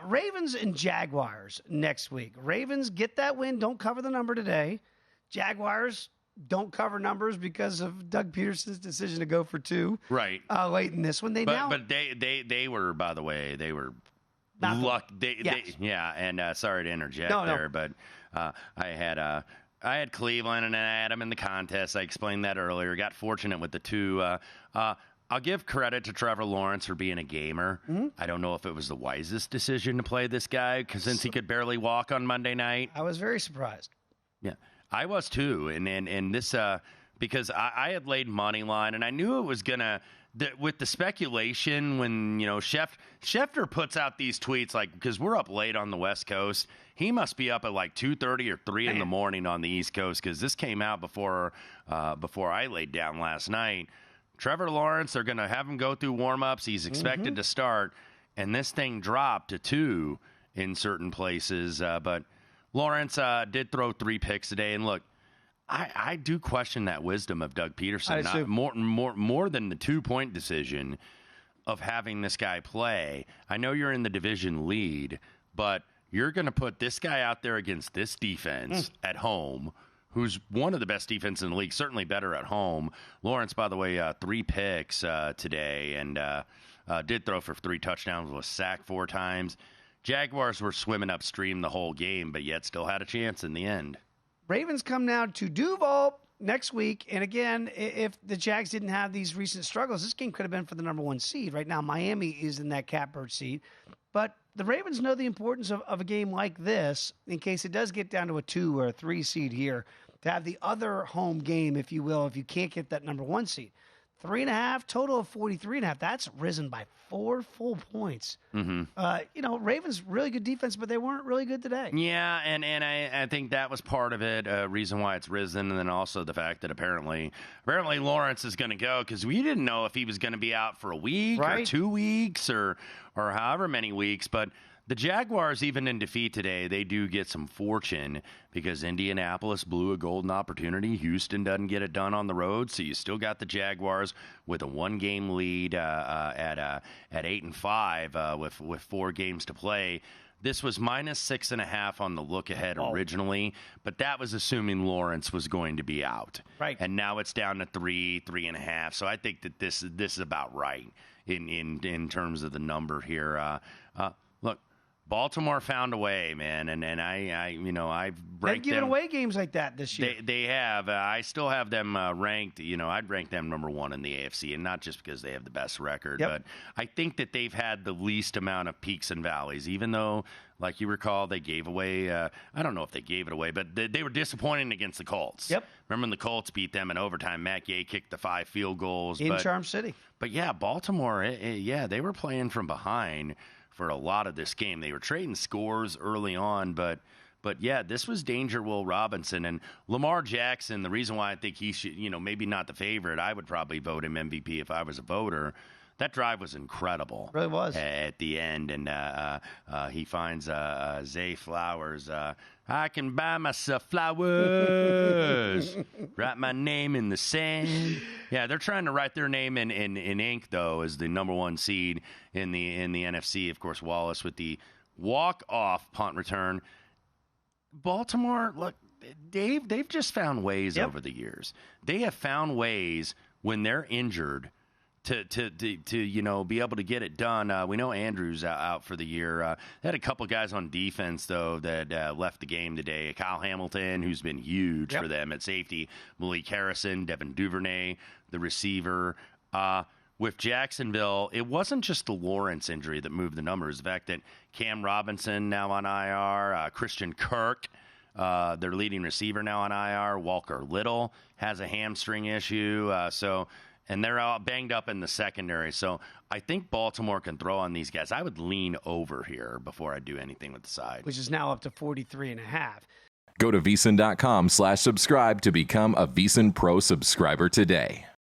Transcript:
Ravens and Jaguars next week. Ravens get that win. Don't cover the number today. Jaguars don't cover numbers because of Doug Peterson's decision to go for 2. Right. Late in this one. But they were, by the way, they were lucky. Sorry to interject there, but I had Cleveland and I had them in the contest. I explained that earlier. Got fortunate with the 2. I'll give credit to Trevor Lawrence for being a gamer. Mm-hmm. I don't know if it was the wisest decision to play this guy since he could barely walk on Monday night. I was very surprised. Yeah, I was too. And this because I had laid money line and I knew it was gonna with the speculation when Schefter puts out these tweets because we're up late on the West Coast. He must be up at 2:30 or 3 in the morning on the East Coast because this came out before I laid down last night. Trevor Lawrence, they're going to have him go through warm-ups. He's expected to start, and this thing dropped to 2 in certain places. But Lawrence did throw 3 picks today. And look, I do question that wisdom of Doug Peterson. More than the 2-point decision of having this guy play. I know you're in the division lead, but you're going to put this guy out there against this defense at home, who's one of the best defenses in the league, certainly better at home. Lawrence, by the way, 3 picks today and did throw for 3 touchdowns, was sacked 4 times. Jaguars were swimming upstream the whole game, but yet still had a chance in the end. Ravens come now to Duval next week. And again, if the Jags didn't have these recent struggles, this game could have been for the number 1 seed. Right now, Miami is in that catbird seat. But the Ravens know the importance of a game like this in case it does get down to a 2 or a 3 seed here, to have the other home game, if you will, if you can't get that number 1 seed. 3.5, total of 43.5. That's risen by 4 full points. Mm-hmm. Ravens, really good defense, but they weren't really good today. Yeah, and I think that was part of it, reason why it's risen, and then also the fact that apparently Lawrence is going to go because we didn't know if he was going to be out for a week or 2 weeks or however many weeks, but the Jaguars, even in defeat today, they do get some fortune because Indianapolis blew a golden opportunity. Houston doesn't get it done on the road, so you still got the Jaguars with a 1-game lead at 8-5 with 4 games to play. This was minus 6.5 on the look ahead originally, but that was assuming Lawrence was going to be out. Right. And now it's down to 3.5. So I think that this is about right in terms of the number here. Look, Baltimore found a way, man, and I've ranked They've given away games like that this year. They have. I still have them ranked. I'd rank them number 1 in the AFC, and not just because they have the best record, but I think that they've had the least amount of peaks and valleys. Even though, like you recall, they gave away. I don't know if they gave it away, but they were disappointing against the Colts. Yep. Remember when the Colts beat them in overtime? Matt Gay kicked the 5 field goals in Charm City. But yeah, Baltimore. They were playing from behind for a lot of this game. They were trading scores early on, but yeah, this was Danger Will Robinson and Lamar Jackson. The reason why I think he should, maybe not the favorite, I would probably vote him MVP if I was a voter. That drive was incredible. It really was. At the end, and he finds Zay Flowers. I can buy myself flowers. Write my name in the sand. Yeah, they're trying to write their name in ink, though, as the number 1 seed in the NFC. Of course, Wallace with the walk-off punt return. Baltimore, look, they've just found ways over the years. They have found ways when they're injured to be able to get it done. We know Andrews out for the year. They had a couple guys on defense, though, that left the game today. Kyle Hamilton, who's been huge for them at safety. Malik Harrison, Devin Duvernay, the receiver. With Jacksonville, it wasn't just the Lawrence injury that moved the numbers. The fact that Cam Robinson now on IR, Christian Kirk, their leading receiver now on IR, Walker Little has a hamstring issue. And they're all banged up in the secondary. So I think Baltimore can throw on these guys. I would lean over here before I do anything with the side. Which is now up to 43.5. Go to VSiN.com/subscribe to become a VSiN Pro subscriber today.